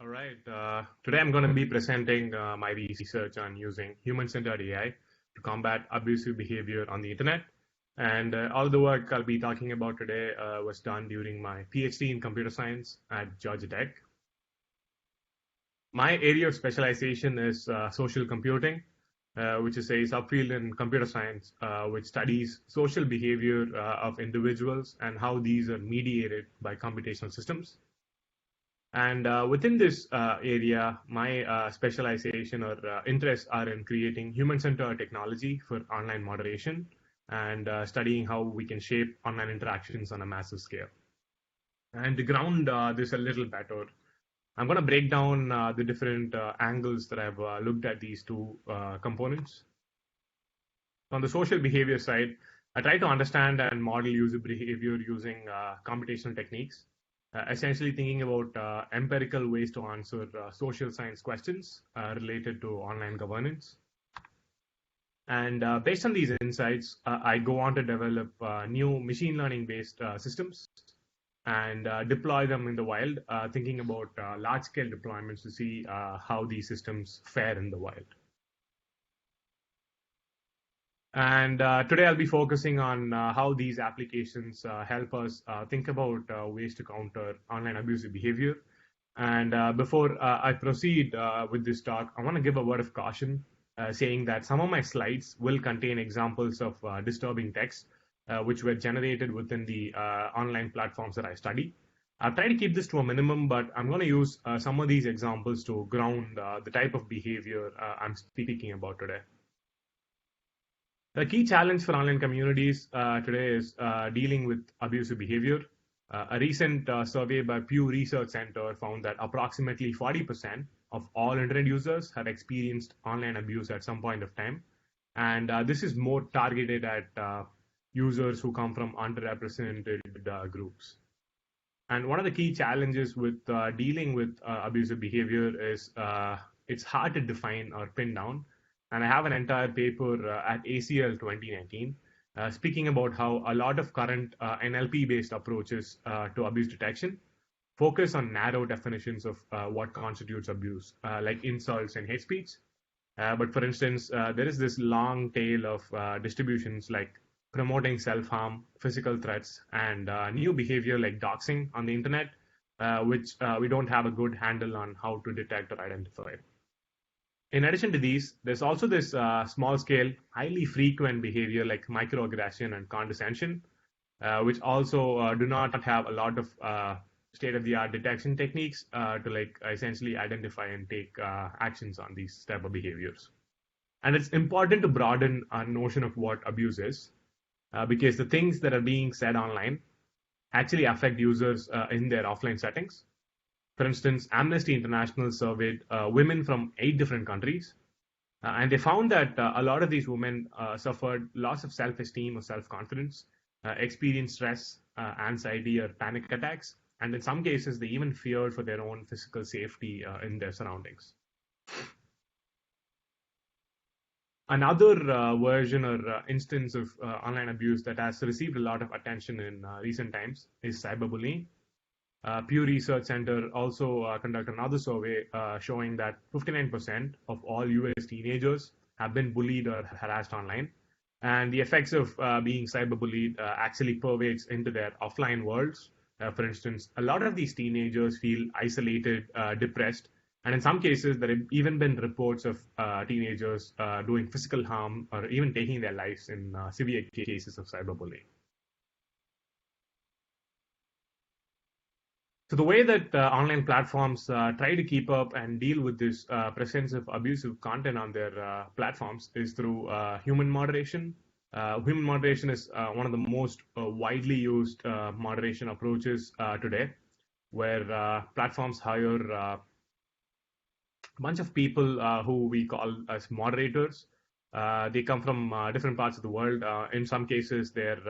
All right. Today I'm going to be presenting my research on using human-centered AI to combat abusive behavior on the internet. And all the work I'll be talking about today was done during my PhD in computer science at Georgia Tech. My area of specialization is social computing, which is a subfield in computer science, which studies social behavior of individuals and how these are mediated by computational systems. And within this area, my specialization or interests are in creating human-centered technology for online moderation and studying how we can shape online interactions on a massive scale. And to ground this a little better, I'm going to break down the different angles that I've looked at these two components. On the social behavior side, I try to understand and model user behavior using computational techniques. Essentially thinking about empirical ways to answer social science questions related to online governance. And based on these insights, I go on to develop new machine learning based systems and deploy them in the wild, thinking about large scale deployments to see how these systems fare in the wild. And today I'll be focusing on how these applications help us think about ways to counter online abusive behavior. And before I proceed with this talk, I want to give a word of caution, saying that some of my slides will contain examples of disturbing text, which were generated within the online platforms that I study. I've tried to keep this to a minimum, but I'm going to use some of these examples to ground the type of behavior I'm speaking about today. The key challenge for online communities today is dealing with abusive behavior. A recent survey by Pew Research Center found that approximately 40% of all internet users have experienced online abuse at some point of time. And this is more targeted at users who come from underrepresented groups. And one of the key challenges with dealing with abusive behavior is it's hard to define or pin down. And I have an entire paper at ACL 2019 speaking about how a lot of current NLP-based approaches to abuse detection focus on narrow definitions of what constitutes abuse, like insults and hate speech. But for instance, there is this long tail of distributions like promoting self-harm, physical threats, and new behavior like doxing on the internet, which we don't have a good handle on how to detect or identify. In addition to these, there's also this small-scale, highly frequent behavior like microaggression and condescension, which also do not have a lot of state-of-the-art detection techniques to essentially identify and take actions on these type of behaviors. And it's important to broaden our notion of what abuse is, because the things that are being said online actually affect users in their offline settings. For instance, Amnesty International surveyed women from 8 different countries, and they found that a lot of these women suffered loss of self-esteem or self-confidence, experienced stress, anxiety, or panic attacks, and in some cases, they even feared for their own physical safety in their surroundings. Another version or instance of online abuse that has received a lot of attention in recent times is cyberbullying. Pew Research Center also conducted another survey showing that 59% of all US teenagers have been bullied or harassed online. And the effects of being cyberbullied actually pervades into their offline worlds. For instance, a lot of these teenagers feel isolated, depressed, and in some cases, there have even been reports of teenagers doing physical harm or even taking their lives in severe cases of cyberbullying. So the way that online platforms try to keep up and deal with this presence of abusive content on their platforms is through human moderation. Human moderation is one of the most widely used moderation approaches today, where platforms hire a bunch of people who we call as moderators. They come from different parts of the world. In some cases, they're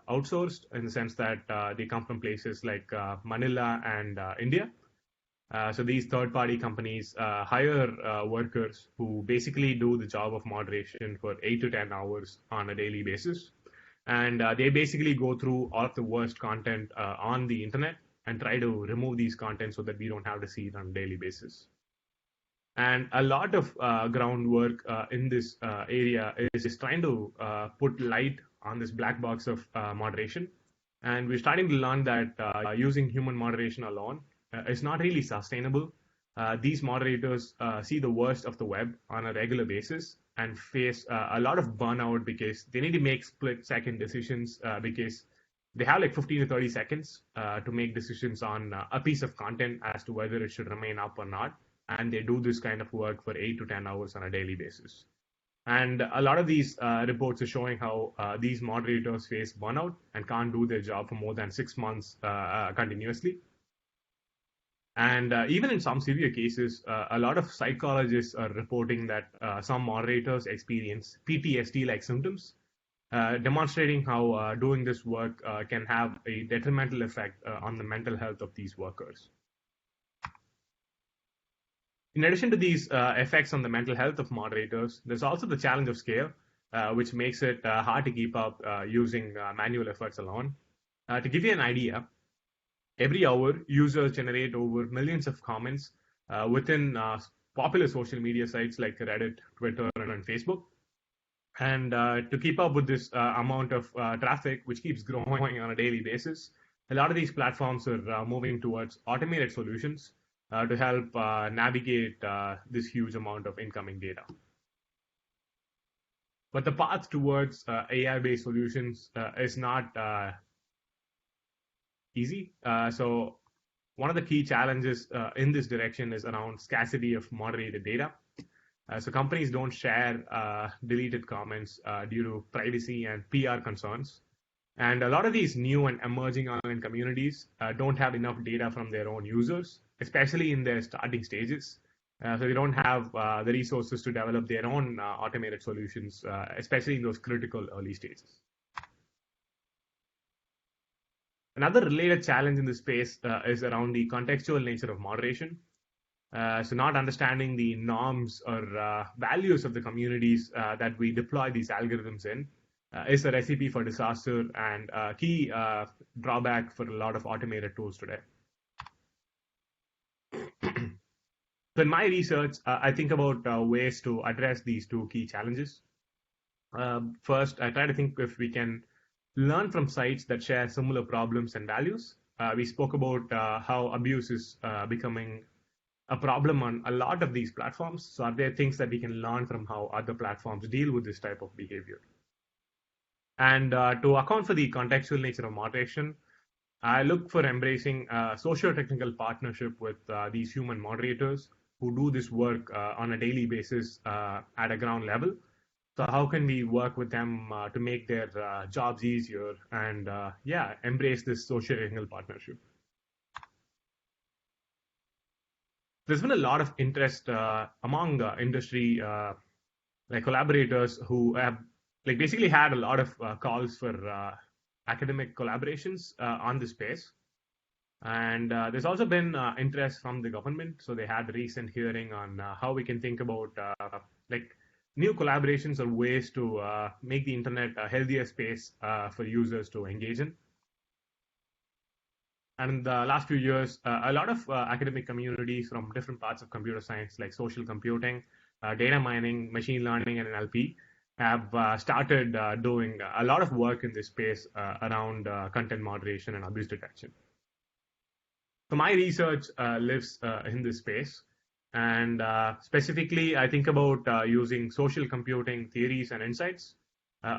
outsourced in the sense that they come from places like Manila and India. So these third-party companies hire workers who basically do the job of moderation for 8 to 10 hours on a daily basis. And they basically go through all of the worst content on the internet and try to remove these contents so that we don't have to see it on a daily basis. And a lot of groundwork in this area is trying to put light on this black box of moderation. And we're starting to learn that using human moderation alone is not really sustainable. These moderators see the worst of the web on a regular basis and face a lot of burnout because they need to make split-second decisions because they have like 15 to 30 seconds to make decisions on a piece of content as to whether it should remain up or not. And they do this kind of work for 8 to 10 hours on a daily basis. And a lot of these reports are showing how these moderators face burnout and can't do their job for more than 6 months continuously. And even in some severe cases, a lot of psychologists are reporting that some moderators experience PTSD-like symptoms, demonstrating how doing this work can have a detrimental effect on the mental health of these workers. In addition to these effects on the mental health of moderators, there's also the challenge of scale, which makes it hard to keep up using manual efforts alone. To give you an idea, every hour, users generate over millions of comments within popular social media sites like Reddit, Twitter, and Facebook. And to keep up with this amount of traffic, which keeps growing on a daily basis, a lot of these platforms are moving towards automated solutions to help navigate this huge amount of incoming data. But the path towards AI-based solutions is not easy. So one of the key challenges in this direction is around scarcity of moderated data. So companies don't share deleted comments due to privacy and PR concerns. And a lot of these new and emerging online communities don't have enough data from their own users, especially in their starting stages. So they don't have the resources to develop their own automated solutions, especially in those critical early stages. Another related challenge in this space is around the contextual nature of moderation. So not understanding the norms or values of the communities that we deploy these algorithms in is a recipe for disaster and a key drawback for a lot of automated tools today. So in my research, I think about ways to address these two key challenges. First, I try to think if we can learn from sites that share similar problems and values. We spoke about how abuse is becoming a problem on a lot of these platforms. So are there things that we can learn from how other platforms deal with this type of behavior? And to account for the contextual nature of moderation, I look for embracing a socio-technical partnership with these human moderators who do this work on a daily basis at a ground level. So how can we work with them to make their jobs easier and embrace this socio-technical partnership? There's been a lot of interest among industry collaborators who have basically had a lot of calls for academic collaborations on this space. And there's also been interest from the government. So they had a recent hearing on how we can think about new collaborations or ways to make the internet a healthier space for users to engage in. And in the last few years, a lot of academic communities from different parts of computer science, like social computing, data mining, machine learning, and NLP, have started doing a lot of work in this space around content moderation and abuse detection. So my research lives in this space. And specifically, I think about using social computing theories and insights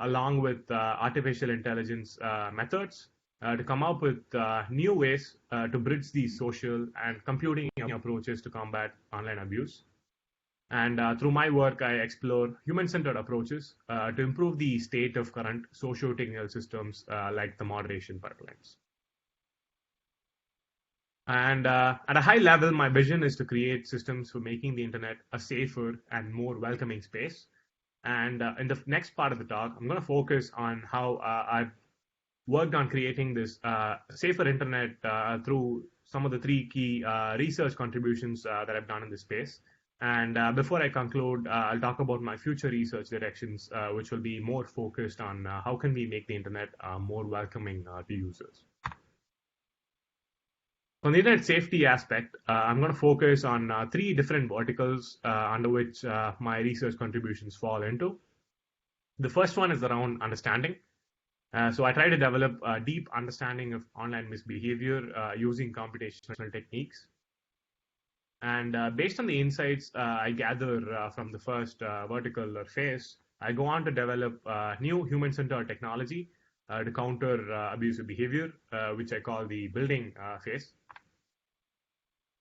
along with artificial intelligence methods to come up with new ways to bridge these social and computing approaches to combat online abuse. And through my work, I explore human-centered approaches to improve the state of current socio-technical systems like the moderation pipelines. And at a high level, my vision is to create systems for making the internet a safer and more welcoming space. And in the next part of the talk, I'm going to focus on how I've worked on creating this safer internet through some of the three key research contributions that I've done in this space. And before I conclude, I'll talk about my future research directions, which will be more focused on how can we make the internet more welcoming to users. On the internet safety aspect, I'm going to focus on three different verticals under which my research contributions fall into. The first one is around understanding. So I try to develop a deep understanding of online misbehavior using computational techniques. And based on the insights I gather from the first vertical or phase, I go on to develop new human-centered technology to counter abusive behavior, which I call the building phase.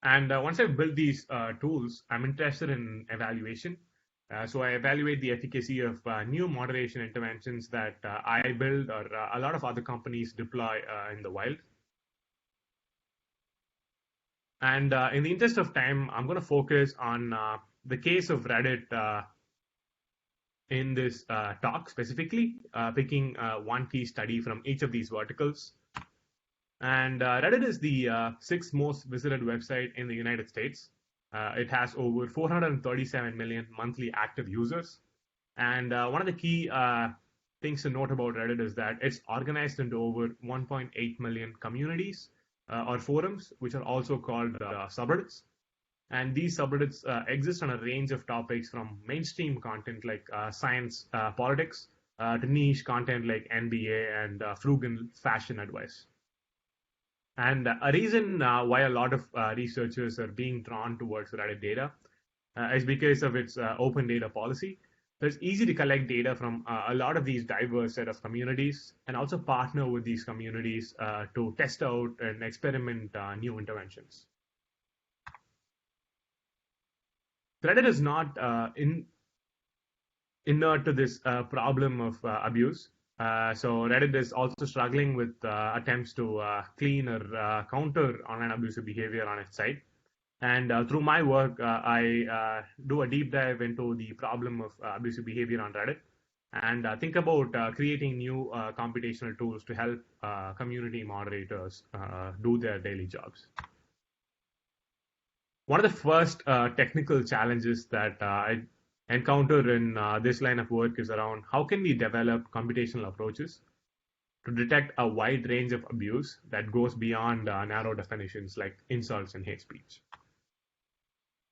And once I've built these tools, I'm interested in evaluation. So I evaluate the efficacy of new moderation interventions that I build or a lot of other companies deploy in the wild. And in the interest of time, I'm going to focus on the case of Reddit in this talk specifically, picking one key study from each of these verticals. And Reddit is the sixth most visited website in the United States. It has over 437 million monthly active users. And one of the key things to note about Reddit is that it's organized into over 1.8 million communities or forums, which are also called subreddits. And these subreddits exist on a range of topics from mainstream content like science, politics, to niche content like NBA and frugal fashion advice. And a reason why a lot of researchers are being drawn towards Reddit data is because of its open data policy. So it's easy to collect data from a lot of these diverse set of communities and also partner with these communities to test out and experiment new interventions. Reddit is not inert to this problem of abuse. So Reddit is also struggling with attempts to clean or counter online abusive behavior on its site. And through my work, I do a deep dive into the problem of abusive behavior on Reddit and think about creating new computational tools to help community moderators do their daily jobs. One of the first technical challenges that I encounter in this line of work is around how can we develop computational approaches to detect a wide range of abuse that goes beyond narrow definitions like insults and hate speech.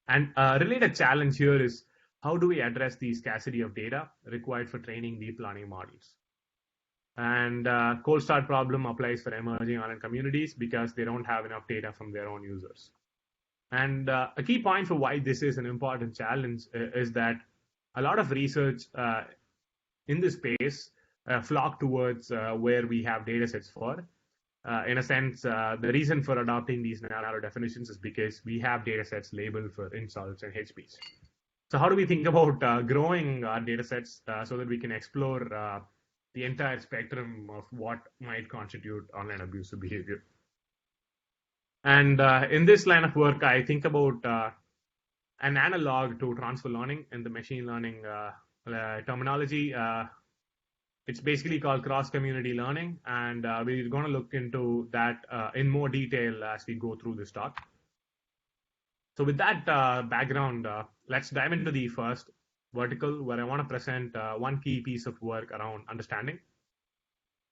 And a related challenge here is how do we address the scarcity of data required for training deep learning models? And cold start problem applies for emerging online communities because they don't have enough data from their own users. And a key point for why this is an important challenge is that a lot of research in this space flock towards where we have data sets for. In a sense, the reason for adopting these narrow definitions is because we have data sets labeled for insults and hate speech. So how do we think about growing our data sets so that we can explore the entire spectrum of what might constitute online abusive behavior? And in this line of work, I think about an analog to transfer learning in the machine learning terminology. It's basically called cross-community learning, and we're going to look into that in more detail as we go through this talk. So with that background, let's dive into the first vertical where I want to present one key piece of work around understanding,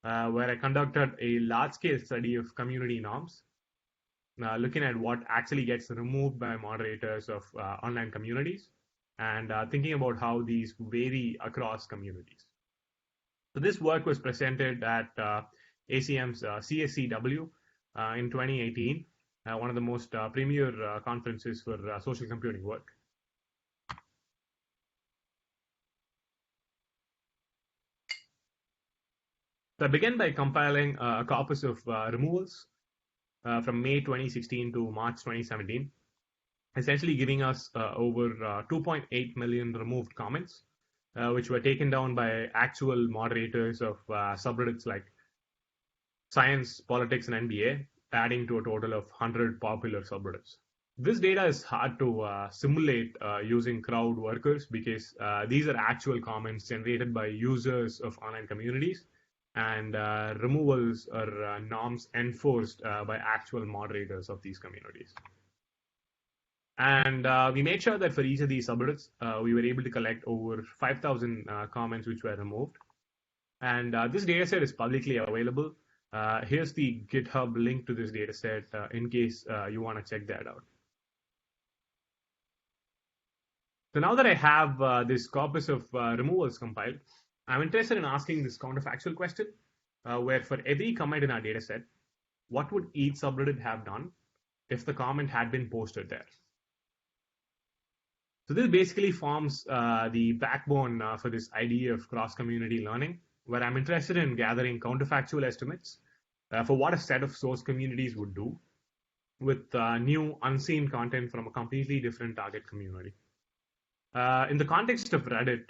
where I conducted a large-scale study of community norms, looking at what actually gets removed by moderators of online communities and thinking about how these vary across communities. So this work was presented at ACM's CSCW in 2018, one of the most premier conferences for social computing work. So I began by compiling a corpus of removals from May 2016 to March 2017, essentially giving us over 2.8 million removed comments, which were taken down by actual moderators of subreddits like science, politics, and NBA, adding to a total of 100 popular subreddits. This data is hard to simulate using crowd workers because these are actual comments generated by users of online communities, and removals or norms enforced by actual moderators of these communities. And we made sure that for each of these subreddits, we were able to collect over 5,000 comments which were removed. And this data set is publicly available. Here's the GitHub link to this data set in case you want to check that out. So now that I have this corpus of removals compiled, I'm interested in asking this counterfactual question, where for every comment in our data set, what would each subreddit have done if the comment had been posted there? So this basically forms the backbone for this idea of cross-community learning, where I'm interested in gathering counterfactual estimates for what a set of source communities would do with new unseen content from a completely different target community. In the context of Reddit,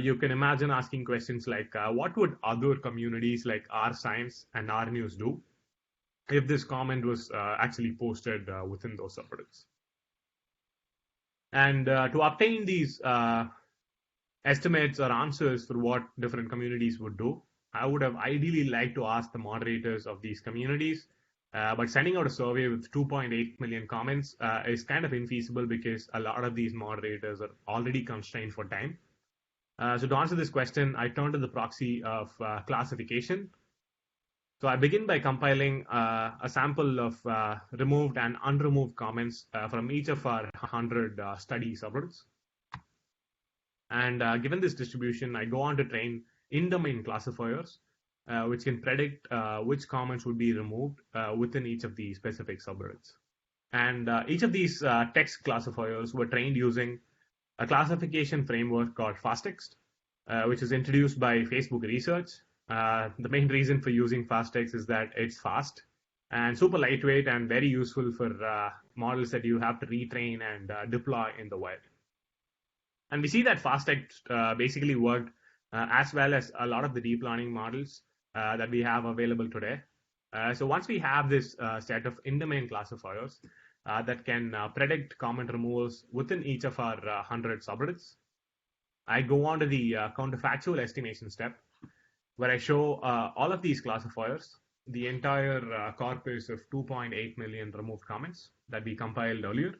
you can imagine asking questions like, what would other communities like R Science and R News do if this comment was actually posted within those subreddits? And to obtain these estimates or answers for what different communities would do, I would have ideally liked to ask the moderators of these communities, but sending out a survey with 2.8 million comments is kind of infeasible because a lot of these moderators are already constrained for time. So to answer this question, I turn to the proxy of classification. So I begin by compiling a sample of removed and unremoved comments from each of our 100 study subreddits. And given this distribution, I go on to train in-domain classifiers, which can predict which comments would be removed within each of the specific subreddits. And each of these text classifiers were trained using a classification framework called FastText, which is introduced by Facebook Research. The main reason for using FastText is that it's fast and super lightweight and very useful for models that you have to retrain and deploy in the wild. And we see that FastText basically worked as well as a lot of the deep learning models that we have available today. So once we have this set of in-domain classifiers that can predict comment removals within each of our 100 subreddits, I go on to the counterfactual estimation step, where I show all of these classifiers, the entire corpus of 2.8 million removed comments that we compiled earlier,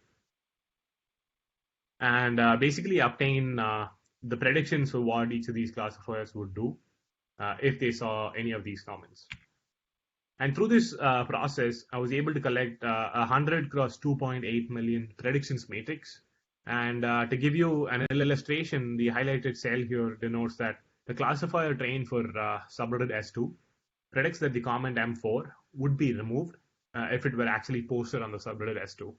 and basically obtain the predictions for what each of these classifiers would do if they saw any of these comments. And through this process, I was able to collect 100 cross 2.8 million predictions matrix. And to give you an illustration, the highlighted cell here denotes that the classifier trained for subreddit S2 predicts that the comment M4 would be removed if it were actually posted on the subreddit S2.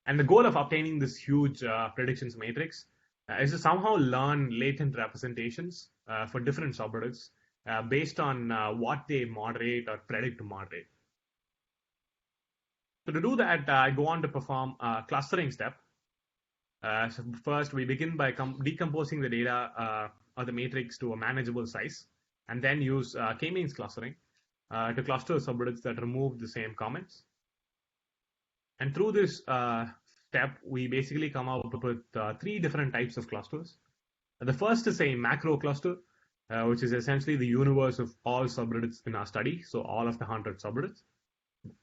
And the goal of obtaining this huge predictions matrix is to somehow learn latent representations for different subreddits based on what they moderate or predict to moderate. So to do that, I go on to perform a clustering step. So first, we begin by decomposing the data or the matrix to a manageable size, and then use k-means clustering to cluster subreddits that remove the same comments. And through this step, we basically come up with three different types of clusters. The first is a macro cluster, which is essentially the universe of all subreddits in our study, so all of the 100 subreddits.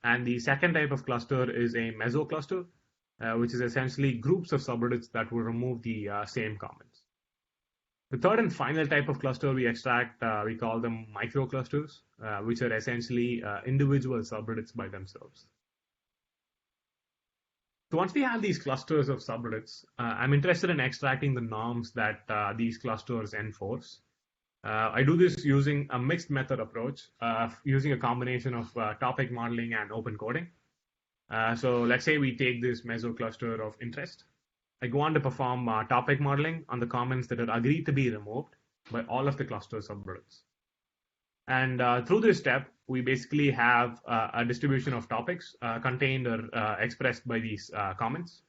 And the second type of cluster is a meso cluster, which is essentially groups of subreddits that will remove the same comments. The third and final type of cluster we extract, we call them micro clusters, which are essentially individual subreddits by themselves. So once we have these clusters of subreddits, I'm interested in extracting the norms that these clusters enforce. I do this using a mixed method approach, using a combination of topic modeling and open coding. So let's say we take this meso cluster of interest. I go on to perform topic modeling on the comments that are agreed to be removed by all of the cluster subreddits. And through this step, we basically have a distribution of topics contained or expressed by these comments.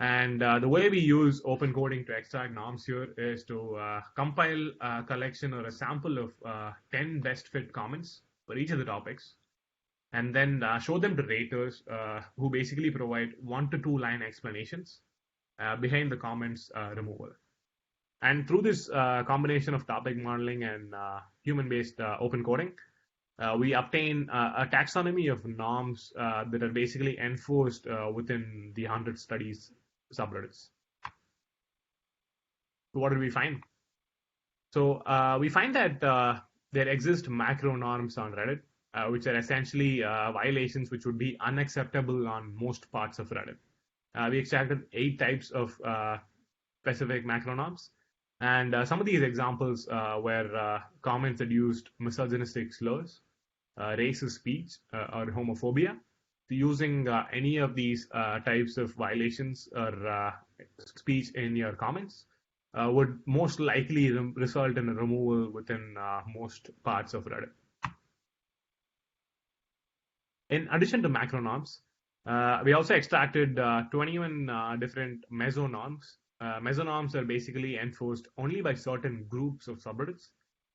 And the way we use open coding to extract norms here is to compile a collection or a sample of 10 best fit comments for each of the topics, and then show them to raters who basically provide 1 to 2 line explanations behind the comments removal. And through this combination of topic modeling and human-based open coding, we obtain a taxonomy of norms that are basically enforced within the 100 studies subreddits. So what did we find? So we find that there exist macro norms on Reddit, which are essentially violations which would be unacceptable on most parts of Reddit. We extracted 8 types of specific macro norms. And some of these examples were comments that used misogynistic slurs, racist speech, or homophobia. So using any of these types of violations or speech in your comments would most likely result in a removal within most parts of Reddit. In addition to macro norms, we also extracted 21 different mesonorms. Mesonorms are basically enforced only by certain groups of subreddits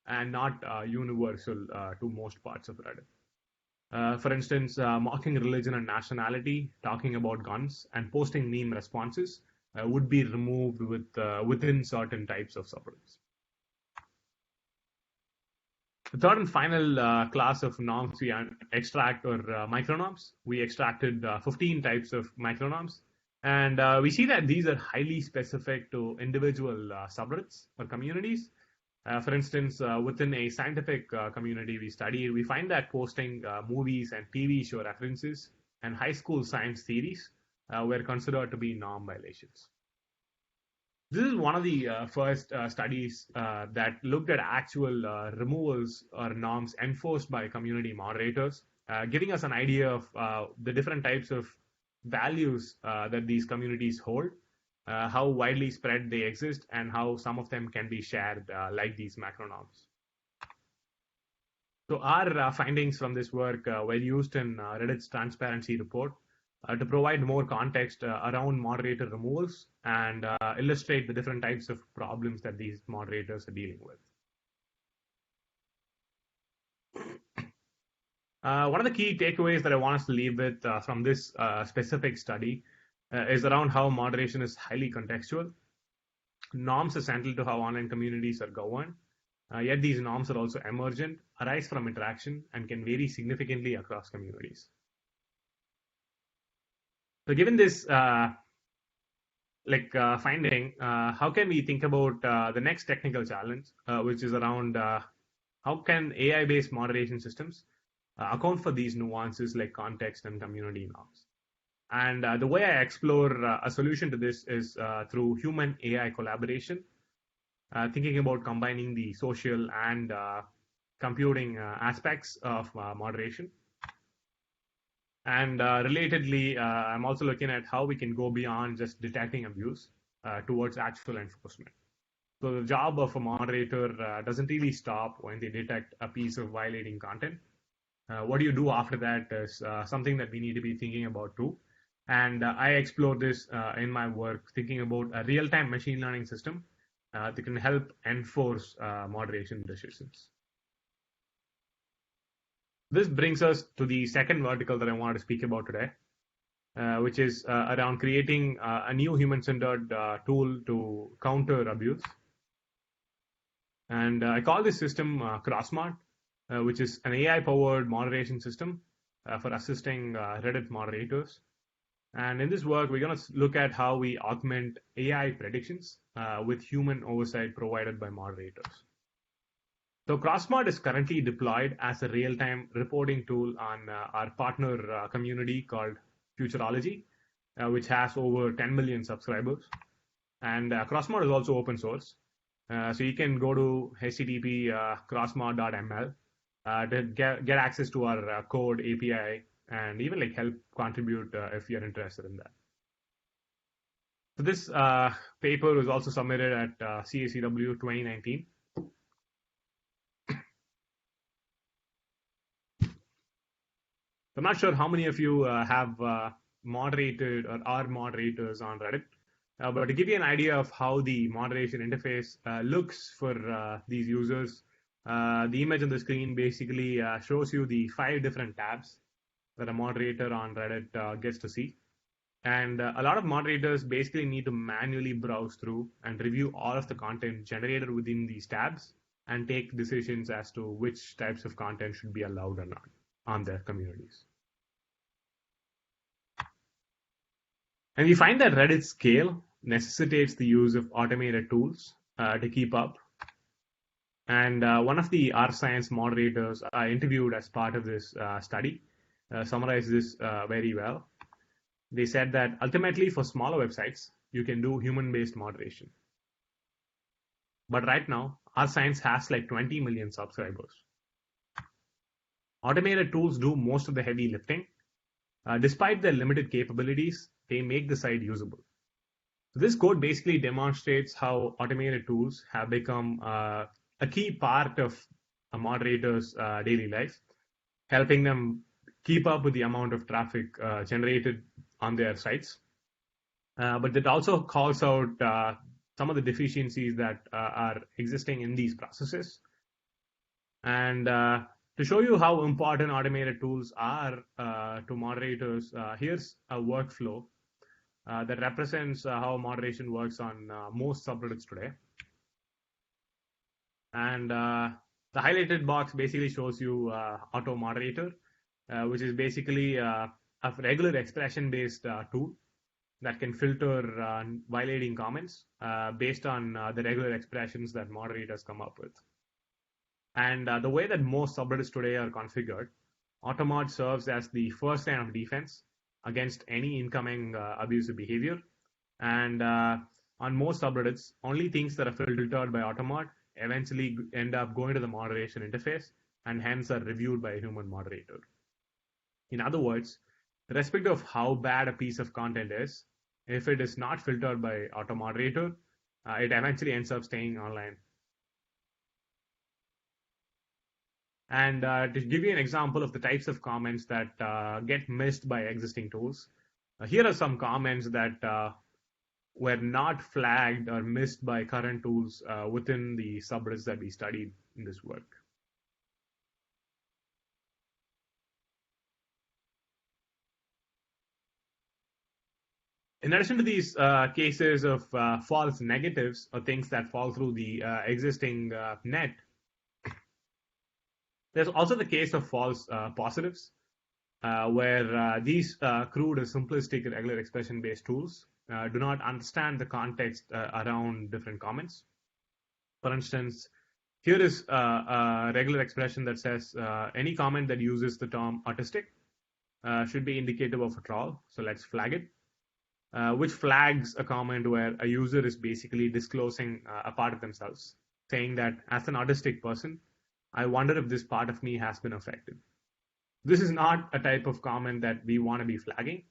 and not universal to most parts of Reddit. For instance, mocking religion and nationality, talking about guns, and posting meme responses would be removed within certain types of subreddits. The third and final class of norms we extract are micronorms. We extracted 15 types of micronorms. And we see that these are highly specific to individual subreddits or communities. For instance, within a scientific community we study, we find that posting movies and TV show references and high school science theories were considered to be norm violations. This is one of the first studies that looked at actual removals or norms enforced by community moderators, giving us an idea of the different types of values that these communities hold, how widely spread they exist, and how some of them can be shared like these macro norms. So our findings from this work were used in Reddit's transparency report to provide more context around moderator removals and illustrate the different types of problems that these moderators are dealing with. One of the key takeaways that I want us to leave with from this specific study is around how moderation is highly contextual. Norms are central to how online communities are governed, yet these norms are also emergent, arise from interaction, and can vary significantly across communities. So given this finding, how can we think about the next technical challenge, which is around how can AI-based moderation systems account for these nuances like context and community norms? And the way I explore a solution to this is through human-AI collaboration, thinking about combining the social and computing aspects of moderation. And relatedly, I'm also looking at how we can go beyond just detecting abuse towards actual enforcement. So the job of a moderator doesn't really stop when they detect a piece of violating content. What do you do after that is something that we need to be thinking about too. And I explore this in my work, thinking about a real-time machine learning system that can help enforce moderation decisions. This brings us to the second vertical that I wanted to speak about today, which is around creating a new human-centered tool to counter abuse. And I call this system CrossMod, which is an AI-powered moderation system for assisting Reddit moderators. And in this work, we're going to look at how we augment AI predictions with human oversight provided by moderators. So CrossMod is currently deployed as a real-time reporting tool on our partner community called Futurology, which has over 10 million subscribers. And CrossMod is also open source. So you can go to http crossmod.ml to get access to our code API and even help contribute if you're interested in that. So this paper was also submitted at CACW 2019. I'm not sure how many of you have moderated or are moderators on Reddit, but to give you an idea of how the moderation interface looks for these users, the image on the screen basically shows you the 5 different tabs that a moderator on Reddit gets to see. And a lot of moderators basically need to manually browse through and review all of the content generated within these tabs and take decisions as to which types of content should be allowed or not on their communities. And we find that Reddit's scale necessitates the use of automated tools to keep up. And one of the R Science moderators I interviewed as part of this study summarized this very well. They said that ultimately for smaller websites, you can do human-based moderation. But right now, R Science has like 20 million subscribers. Automated tools do most of the heavy lifting. Despite their limited capabilities, they make the site usable. So this code basically demonstrates how automated tools have become a key part of a moderator's daily life, helping them keep up with the amount of traffic generated on their sites. But it also calls out some of the deficiencies that are existing in these processes. And to show you how important automated tools are to moderators, here's a workflow that represents how moderation works on most subreddits today. And the highlighted box basically shows you auto moderator, which is basically a regular expression-based tool that can filter violating comments based on the regular expressions that moderators come up with. And the way that most subreddits today are configured, Automod serves as the first line of defense against any incoming abusive behavior. And on most subreddits, only things that are filtered by Automod eventually end up going to the moderation interface and hence are reviewed by a human moderator. In other words, irrespective of how bad a piece of content is, if it is not filtered by auto moderator, it eventually ends up staying online. And to give you an example of the types of comments that get missed by existing tools, here are some comments that were not flagged or missed by current tools within the subreddits that we studied in this work. In addition to these cases of false negatives or things that fall through the existing net, there's also the case of false positives, where these crude or simplistic regular expression-based tools do not understand the context around different comments. For instance, here is a regular expression that says any comment that uses the term autistic should be indicative of a troll. So let's flag it. Which flags a comment where a user is basically disclosing a part of themselves, saying that as an autistic person, I wonder if this part of me has been affected. This is not a type of comment that we want to be flagging.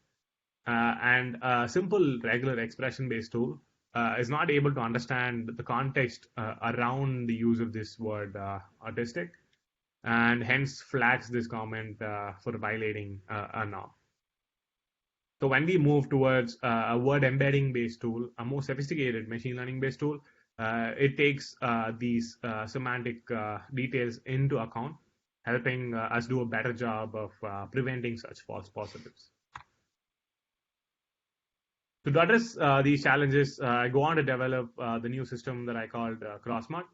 And a simple regular expression-based tool is not able to understand the context around the use of this word autistic, and hence flags this comment for violating a norm. So when we move towards a word embedding based tool, a more sophisticated machine learning based tool, it takes these semantic details into account, helping us do a better job of preventing such false positives. To address these challenges, I go on to develop the new system that I called CrossMod,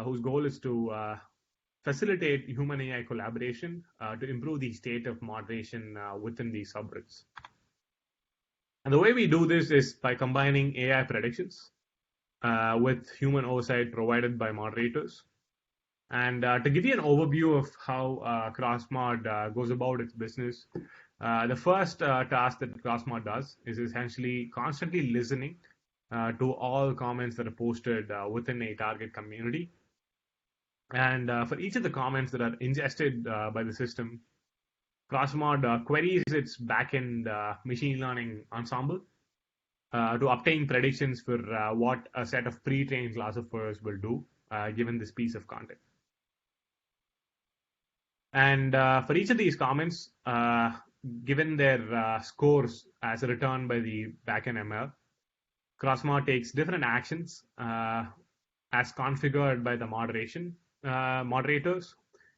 whose goal is to facilitate human AI collaboration to improve the state of moderation within these subreddits. And the way we do this is by combining AI predictions with human oversight provided by moderators. And to give you an overview of how CrossMod goes about its business, the first task that CrossMod does is essentially constantly listening to all comments that are posted within a target community. And for each of the comments that are ingested by the system, CrossMod queries its backend machine learning ensemble to obtain predictions for what a set of pre-trained classifiers will do given this piece of content. And for each of these comments, given their scores as returned by the backend ML, CrossMod takes different actions as configured by the moderators.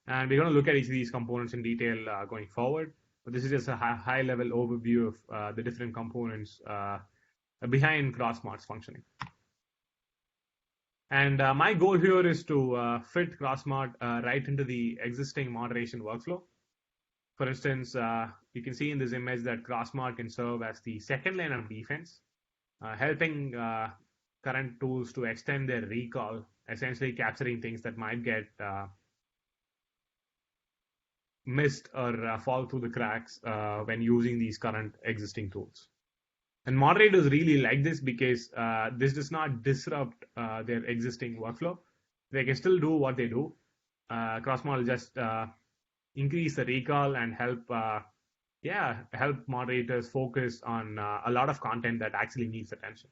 And we're going to look at each of these components in detail going forward. But this is just a high-level overview of the different components behind CrossMod's functioning. And my goal here is to fit CrossMod right into the existing moderation workflow. For instance, you can see in this image that CrossMod can serve as the second line of defense, helping current tools to extend their recall essentially capturing things that might get missed or fall through the cracks when using these current existing tools. And moderators really like this because this does not disrupt their existing workflow. They can still do what they do. Crossmod will just increase the recall and help moderators focus on a lot of content that actually needs attention.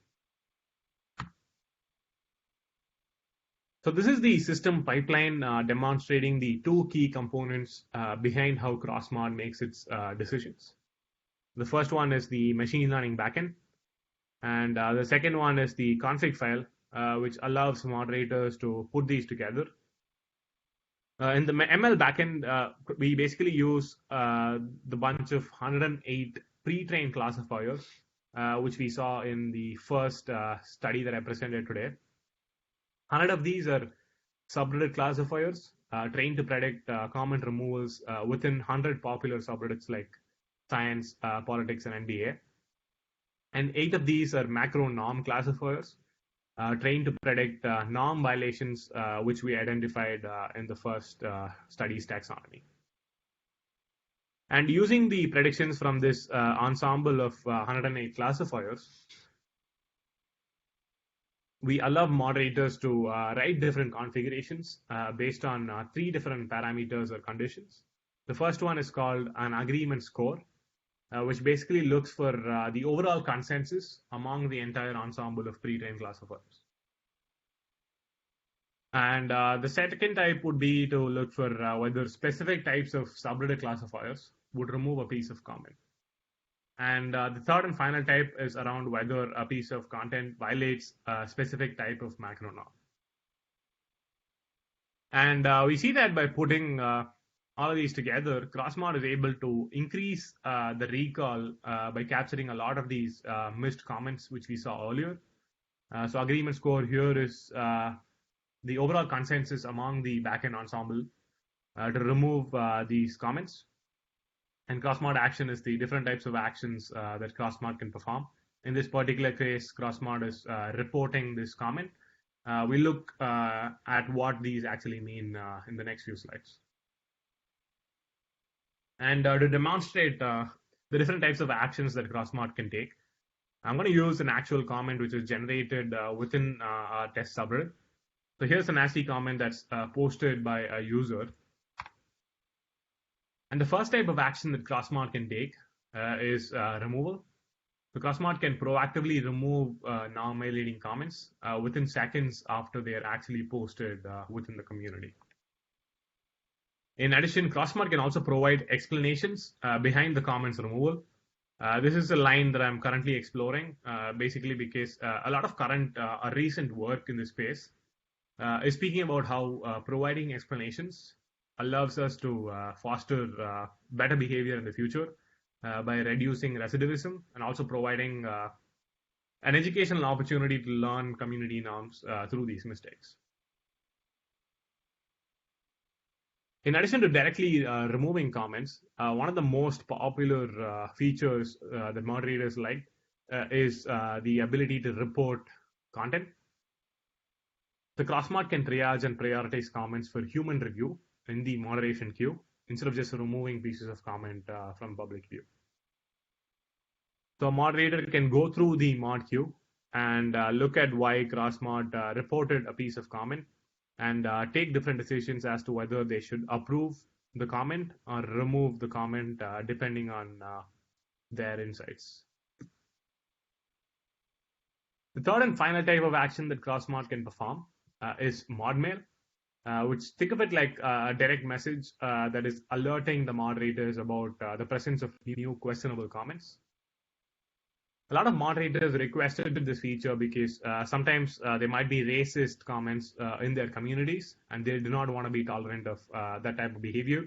So this is the system pipeline demonstrating the two key components behind how Crossmod makes its decisions. The first one is the machine learning backend, and the second one is the config file, which allows moderators to put these together. In the ML backend, we basically use the bunch of 108 pre-trained classifiers, which we saw in the first study that I presented today. 100 of these are subreddit classifiers trained to predict comment removals within 100 popular subreddits like science, politics, and NBA. And 8 of these are macro norm classifiers trained to predict norm violations, which we identified in the first study's taxonomy. And using the predictions from this ensemble of 108 classifiers, we allow moderators to write different configurations based on 3 different parameters or conditions. The first one is called an agreement score, which basically looks for the overall consensus among the entire ensemble of pre-trained classifiers. And the second type would be to look for whether specific types of subreddit classifiers would remove a piece of comment. And the third and final type is around whether a piece of content violates a specific type of macro norm. And we see that by putting all of these together, Crossmod is able to increase the recall by capturing a lot of these missed comments, which we saw earlier. So agreement score here is the overall consensus among the backend ensemble to remove these comments. And Crossmod action is the different types of actions that Crossmod can perform. In this particular case, Crossmod is reporting this comment. We look at what these actually mean in the next few slides. And to demonstrate the different types of actions that Crossmod can take, I'm going to use an actual comment which is generated within our test subreddit. So here's a nasty comment that's posted by a user. And the first type of action that Crossmod can take is removal. So Crossmod can proactively remove non-violating comments within seconds after they are actually posted within the community. In addition, Crossmod can also provide explanations behind the comments removal. This is a line that I'm currently exploring, basically because a lot of current or recent work in this space is speaking about how providing explanations allows us to foster better behavior in the future by reducing recidivism and also providing an educational opportunity to learn community norms through these mistakes. In addition to directly removing comments, one of the most popular features that moderators like is the ability to report content. The Crossmod can triage and prioritize comments for human review in the moderation queue instead of just removing pieces of comment from public view. So a moderator can go through the mod queue and look at why Crossmod reported a piece of comment and take different decisions as to whether they should approve the comment or remove the comment depending on their insights. The third and final type of action that Crossmod can perform is mod mail, which think of it like a direct message that is alerting the moderators about the presence of new questionable comments. A lot of moderators requested this feature because sometimes there might be racist comments in their communities and they do not want to be tolerant of that type of behavior.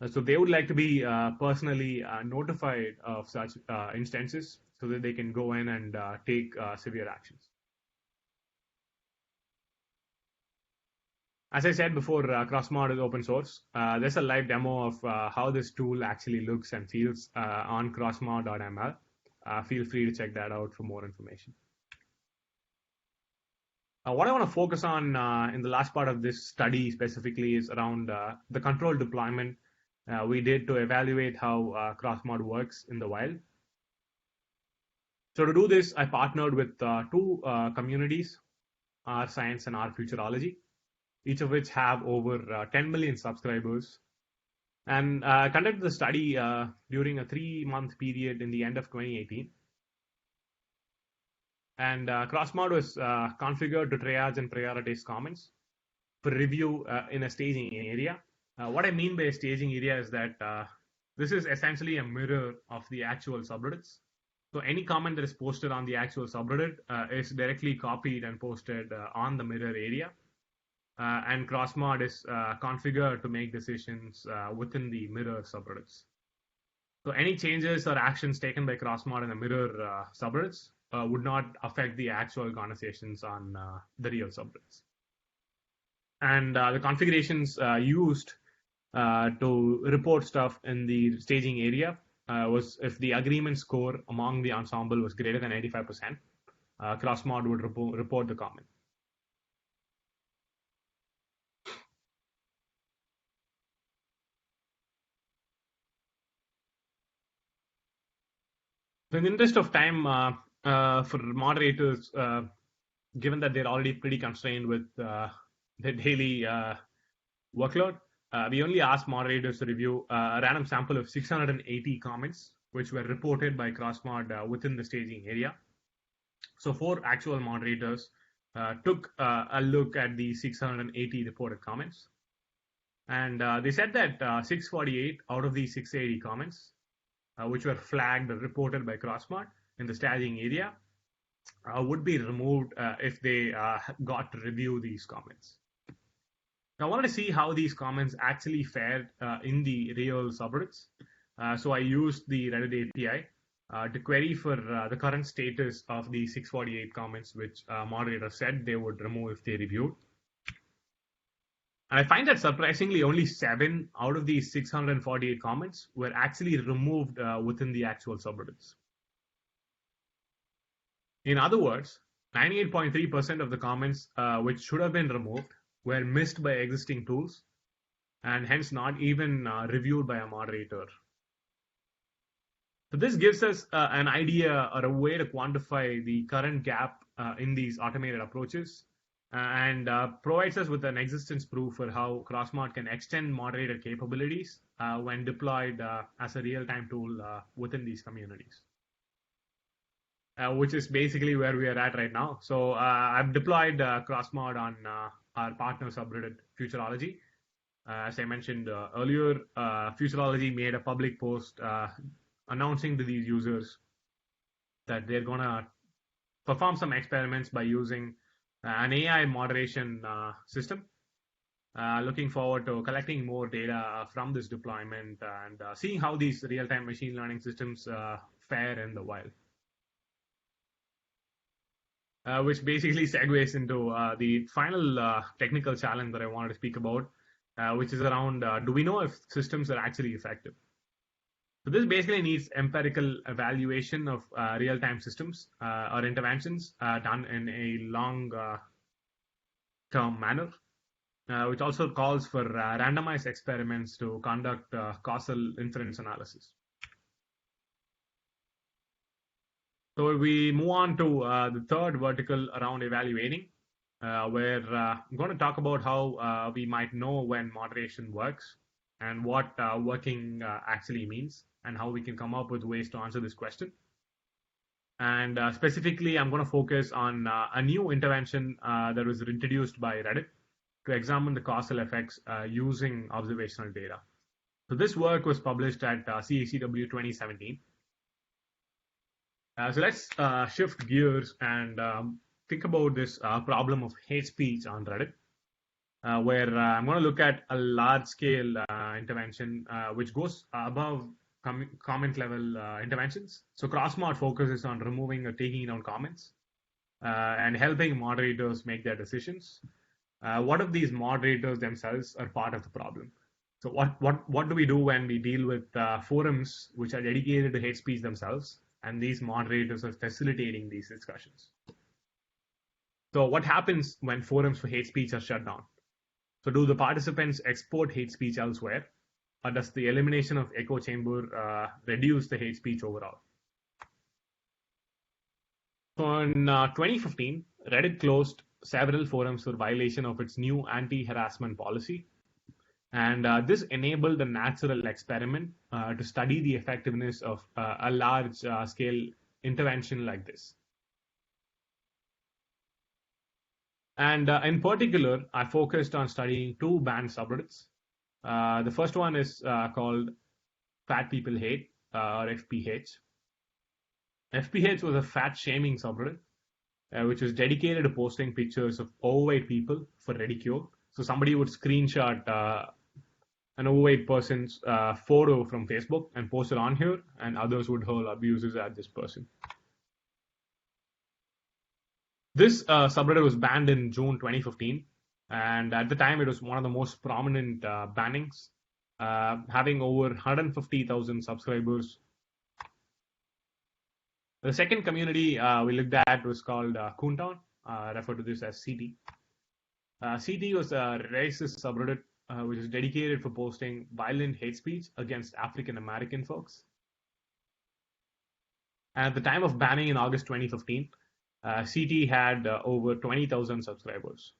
So they would like to be personally notified of such instances so that they can go in and take severe actions. As I said before, Crossmod is open source. There's a live demo of how this tool actually looks and feels on crossmod.ml. Feel free to check that out for more information. What I want to focus on in the last part of this study specifically is around the control deployment we did to evaluate how cross-mod works in the wild. So to do this, I partnered with two communities, R Science and R Futurology, each of which have over 10 million subscribers, and conducted the study during a 3-month period in the end of 2018. And CrossMod was configured to triage and prioritize comments for review in a staging area. What I mean by a staging area is that this is essentially a mirror of the actual subreddits. So any comment that is posted on the actual subreddit is directly copied and posted on the mirror area. And CrossMod is configured to make decisions within the mirror subreddits. So any changes or actions taken by CrossMod in the mirror subreddits would not affect the actual conversations on the real subreddits. And the configurations used to report stuff in the staging area was if the agreement score among the ensemble was greater than 85%, CrossMod would report the comment. So in the interest of time, for moderators, given that they're already pretty constrained with their daily workload, we only asked moderators to review a random sample of 680 comments, which were reported by CrossMod within the staging area. So 4 actual moderators took a look at the 680 reported comments. And they said that 648 out of these 680 comments, which were flagged or reported by CrossMod in the staging area, would be removed if they got to review these comments. Now, I wanted to see how these comments actually fared in the real subreddits. So I used the Reddit API to query for the current status of the 648 comments, which moderators said they would remove if they reviewed. And I find that surprisingly, only 7 out of these 648 comments were actually removed within the actual subreddits. In other words, 98.3% of the comments which should have been removed were missed by existing tools and hence not even reviewed by a moderator. So this gives us an idea or a way to quantify the current gap in these automated approaches and provides us with an existence proof for how CrossMod can extend moderator capabilities when deployed as a real-time tool within these communities. Which is basically where we are at right now. So I've deployed CrossMod on our partner subreddit, Futurology. As I mentioned earlier, Futurology made a public post announcing to these users that they're going to perform some experiments by using an AI moderation system. Looking forward to collecting more data from this deployment and seeing how these real-time machine learning systems fare in the wild. Which basically segues into the final technical challenge that I wanted to speak about, which is around do we know if systems are actually effective? So this basically needs empirical evaluation of real-time systems or interventions done in a long-term manner, which also calls for randomized experiments to conduct causal inference analysis. So we move on to the third vertical around evaluating, where I'm going to talk about how we might know when moderation works and what working actually means and how we can come up with ways to answer this question. And specifically, I'm going to focus on a new intervention that was introduced by Reddit to examine the causal effects using observational data. So this work was published at CACW 2017. So let's shift gears and think about this problem of hate speech on Reddit, where I'm going to look at a large-scale intervention which goes above comment level interventions. So CrossMod focuses on removing or taking down comments and helping moderators make their decisions. What if these moderators themselves are part of the problem? So what do we do when we deal with forums which are dedicated to hate speech themselves, and these moderators are facilitating these discussions? So what happens when forums for hate speech are shut down? So do the participants export hate speech elsewhere, or does the elimination of echo chamber reduce the hate speech overall? So in 2015, Reddit closed several forums for violation of its new anti-harassment policy. And this enabled a natural experiment to study the effectiveness of a large scale intervention like this. And in particular, I focused on studying two banned subreddits. The first one is called Fat People Hate, or FPH. FPH was a fat shaming subreddit, which was dedicated to posting pictures of overweight people for ridicule. So somebody would screenshot an overweight person's photo from Facebook and post it on here, and others would hurl abuses at this person. This subreddit was banned in June 2015, and at the time it was one of the most prominent bannings, having over 150,000 subscribers. The second community we looked at was called Coontown, referred to this as CT. CT was a racist subreddit which is dedicated for posting violent hate speech against African American folks. And at the time of banning in August 2015, CT had over 20,000 subscribers.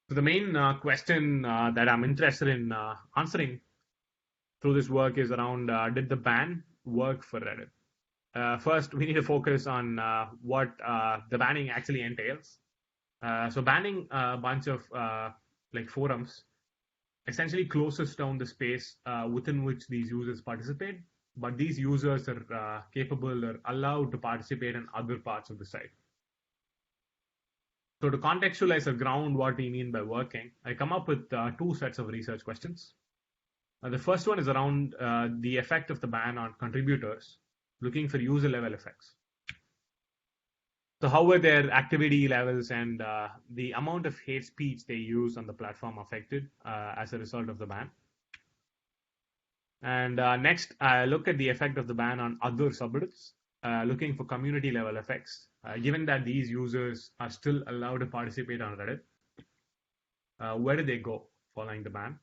So the main question that I'm interested in answering through this work is around did the ban work for Reddit? First, we need to focus on what the banning actually entails. So banning a bunch of like forums essentially closes down the space within which these users participate, but these users are capable or allowed to participate in other parts of the site. So to contextualize or ground what we mean by working, I come up with two sets of research questions. The first one is around the effect of the ban on contributors, looking for user level effects. So how were their activity levels and the amount of hate speech they use on the platform affected as a result of the ban? And next, I look at the effect of the ban on other subreddits, looking for community level effects, given that these users are still allowed to participate on Reddit. Where did they go following the ban?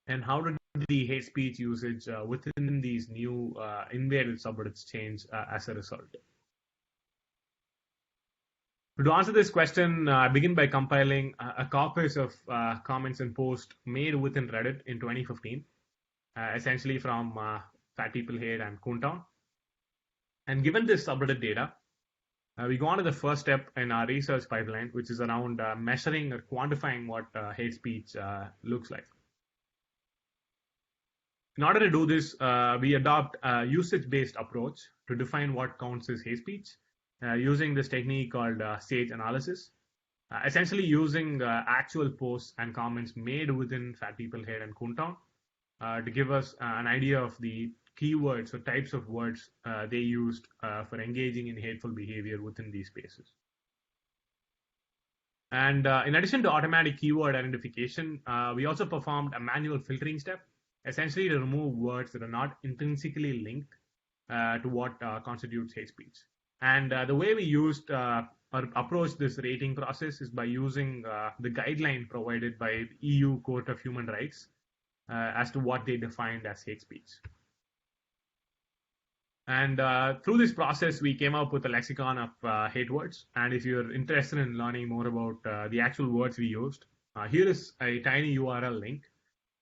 And how did the hate speech usage within these new invaded subreddits change as a result? To answer this question, I begin by compiling a corpus of comments and posts made within Reddit in 2015, essentially from Fat People Hate and Coontown. And given this subreddit data, we go on to the first step in our research pipeline, which is around measuring or quantifying what hate speech looks like. In order to do this, we adopt a usage-based approach to define what counts as hate speech, using this technique called SAGE analysis, essentially using actual posts and comments made within Fat People Hate and Coontown to give us an idea of the keywords or types of words they used for engaging in hateful behavior within these spaces. And in addition to automatic keyword identification, we also performed a manual filtering step, essentially to remove words that are not intrinsically linked to what constitutes hate speech. And the way we used or approached this rating process is by using the guideline provided by the EU Court of Human Rights as to what they defined as hate speech. And through this process, we came up with a lexicon of hate words. And if you're interested in learning more about the actual words we used, here is a tiny URL link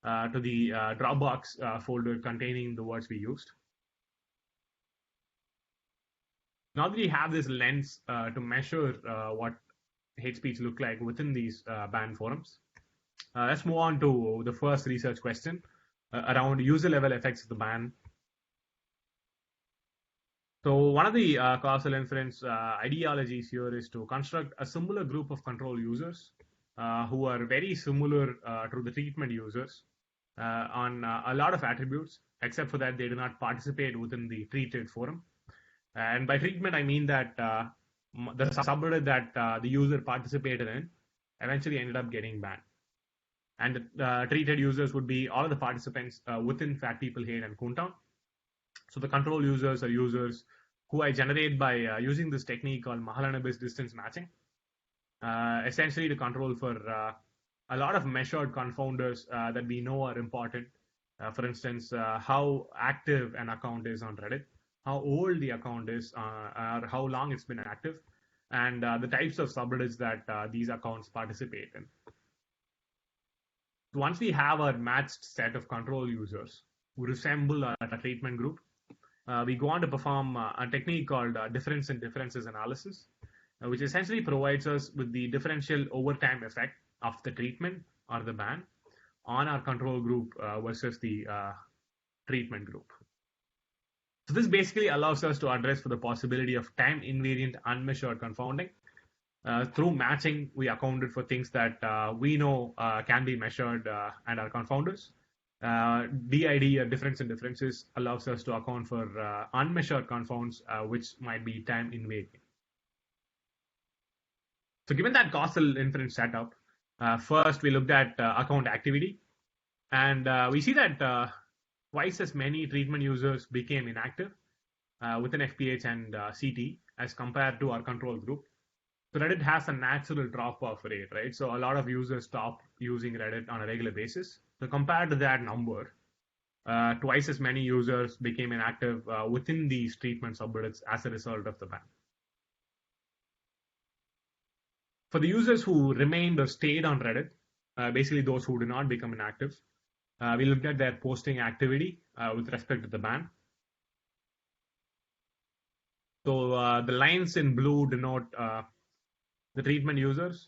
to the Dropbox folder containing the words we used. Now that we have this lens to measure what hate speech look like within these banned forums, let's move on to the first research question around user level effects of the ban. So one of the causal inference ideologies here is to construct a similar group of control users who are very similar to the treatment users on a lot of attributes, except for that they do not participate within the treated forum. And by treatment, I mean that the subreddit that the user participated in eventually ended up getting banned. And the treated users would be all of the participants within Fat People Hate and Coontown. So the control users are users who I generate by using this technique called Mahalanobis distance matching, essentially to control for a lot of measured confounders that we know are important. For instance, how active an account is on Reddit, how old the account is, or how long it's been active, and the types of subreddits that these accounts participate in. So once we have our matched set of control users who resemble a treatment group, we go on to perform a technique called difference in differences analysis, which essentially provides us with the differential overtime effect of the treatment or the ban on our control group versus the treatment group. So this basically allows us to address for the possibility of time invariant unmeasured confounding. Through matching, we accounted for things that we know can be measured and are confounders. DID, or difference in differences, allows us to account for unmeasured confounds, which might be time invariant. So given that causal inference setup, first we looked at account activity, and we see that twice as many treatment users became inactive within FPH and CT as compared to our control group. So Reddit has a natural drop-off rate, right? So a lot of users stop using Reddit on a regular basis. So compared to that number, twice as many users became inactive within these treatment subreddits as a result of the ban. For the users who remained or stayed on Reddit, basically those who did not become inactive, we looked at their posting activity with respect to the ban. So the lines in blue denote the treatment users.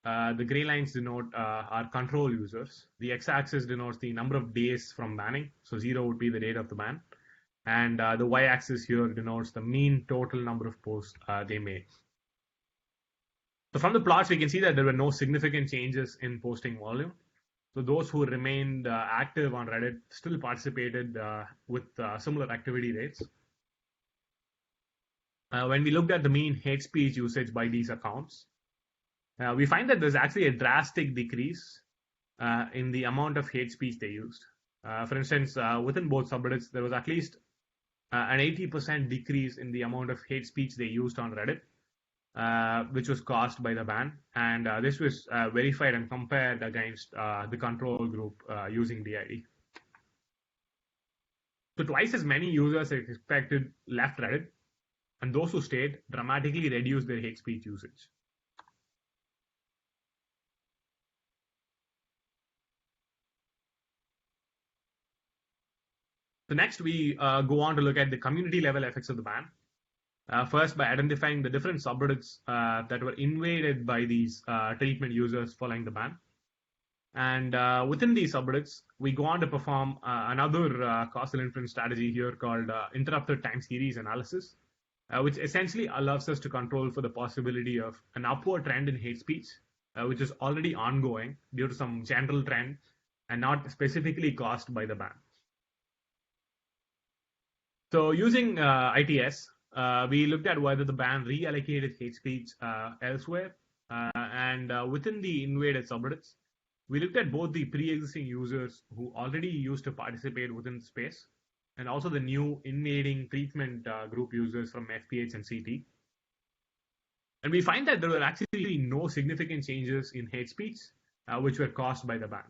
The gray lines denote our control users. The x-axis denotes the number of days from banning. So 0 would be the date of the ban. And the y-axis here denotes the mean total number of posts they made. So from the plots, we can see that there were no significant changes in posting volume. So those who remained active on Reddit still participated with similar activity rates. When we looked at the mean hate speech usage by these accounts, we find that there's actually a drastic decrease in the amount of hate speech they used. For instance, within both subreddits, there was at least an 80% decrease in the amount of hate speech they used on Reddit, which was caused by the ban. And this was verified and compared against the control group using DID. So twice as many users as expected left Reddit, and those who stayed dramatically reduced their hate speech usage. So next, we go on to look at the community level effects of the ban. First, by identifying the different subreddits that were invaded by these treatment users following the ban. And within these subreddits, we go on to perform another causal inference strategy here called interrupted time series analysis, which essentially allows us to control for the possibility of an upward trend in hate speech, which is already ongoing due to some general trend and not specifically caused by the ban. So using ITS, we looked at whether the ban reallocated hate speech elsewhere, and within the invaded subreddits, we looked at both the pre-existing users who already used to participate within the space, and also the new invading treatment group users from FPH and CT. And we find that there were actually no significant changes in hate speech, which were caused by the ban.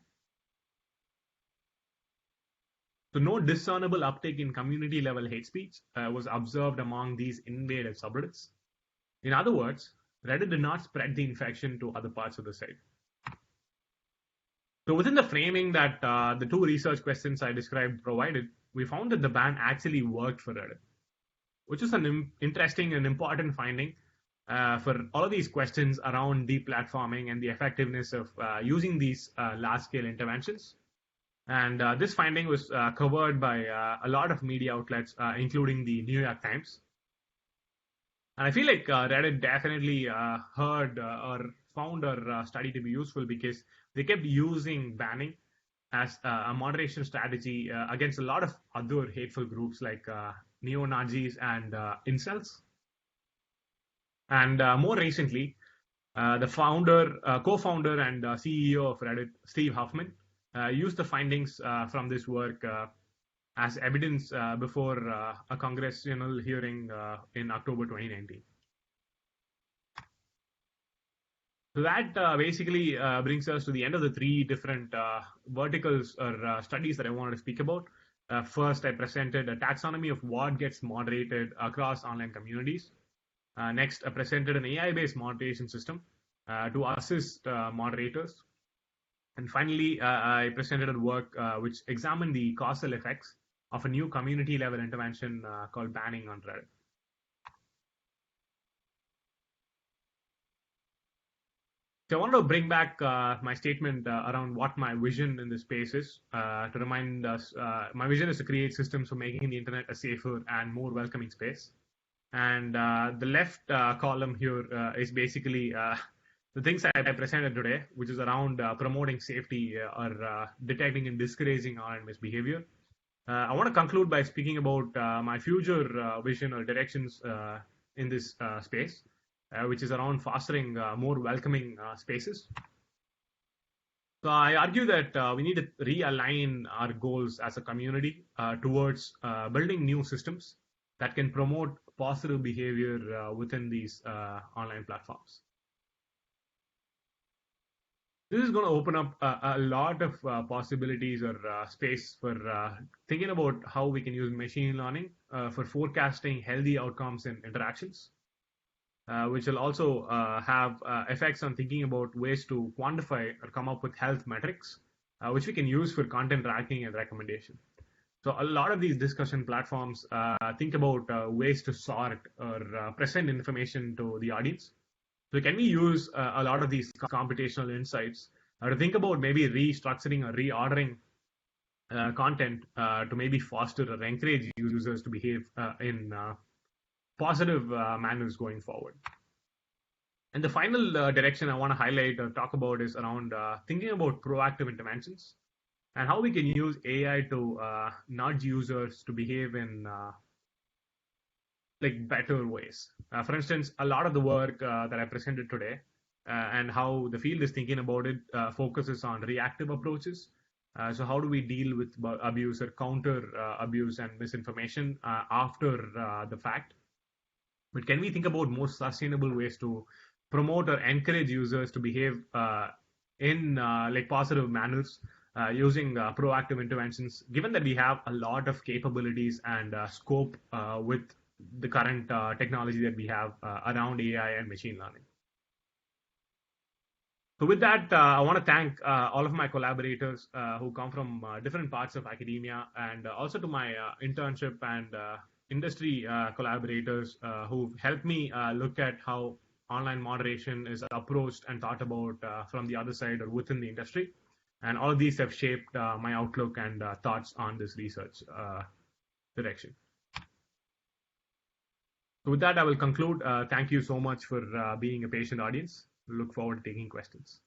So no discernible uptake in community level hate speech was observed among these invaded subreddits. In other words, Reddit did not spread the infection to other parts of the site. So within the framing that the two research questions I described provided, we found that the ban actually worked for Reddit, which is an interesting and important finding for all of these questions around deplatforming and the effectiveness of using these large-scale interventions. And this finding was covered by a lot of media outlets, including the New York Times. And I feel like Reddit definitely heard or found our study to be useful because they kept using banning as a moderation strategy against a lot of other hateful groups like neo-Nazis and incels. And more recently, the co-founder and CEO of Reddit, Steve Huffman, used the findings from this work as evidence before a congressional hearing in October 2019. So that basically brings us to the end of the three different verticals or studies that I wanted to speak about. First, I presented a taxonomy of what gets moderated across online communities. Next, I presented an AI-based moderation system to assist moderators. And finally, I presented a work which examined the causal effects of a new community-level intervention called banning on Reddit. So I want to bring back my statement around what my vision in this space is. To remind us, my vision is to create systems for making the internet a safer and more welcoming space. And the left column here is basically the things I presented today, which is around promoting safety or detecting and discouraging online misbehavior. I want to conclude by speaking about my future vision or directions in this space, which is around fostering more welcoming spaces. So I argue that we need to realign our goals as a community towards building new systems that can promote positive behavior within these online platforms. This is going to open up a lot of possibilities or space for thinking about how we can use machine learning for forecasting healthy outcomes in interactions, which will also have effects on thinking about ways to quantify or come up with health metrics, which we can use for content tracking and recommendation. So a lot of these discussion platforms think about ways to sort or present information to the audience. So can we use a lot of these computational insights to think about maybe restructuring or reordering content to maybe foster or encourage users to behave in positive manners going forward? And the final direction I want to highlight or talk about is around thinking about proactive interventions and how we can use AI to nudge users to behave in better ways. For instance, a lot of the work that I presented today and how the field is thinking about it focuses on reactive approaches. So how do we deal with abuse or counter abuse and misinformation after the fact? But can we think about more sustainable ways to promote or encourage users to behave in positive manners using proactive interventions, given that we have a lot of capabilities and scope with the current technology that we have around AI and machine learning? So with that, I want to thank all of my collaborators who come from different parts of academia, and also to my internship and industry collaborators who've helped me look at how online moderation is approached and thought about from the other side or within the industry. And all of these have shaped my outlook and thoughts on this research direction. So with that, I will conclude. Thank you so much for being a patient audience. We look forward to taking questions.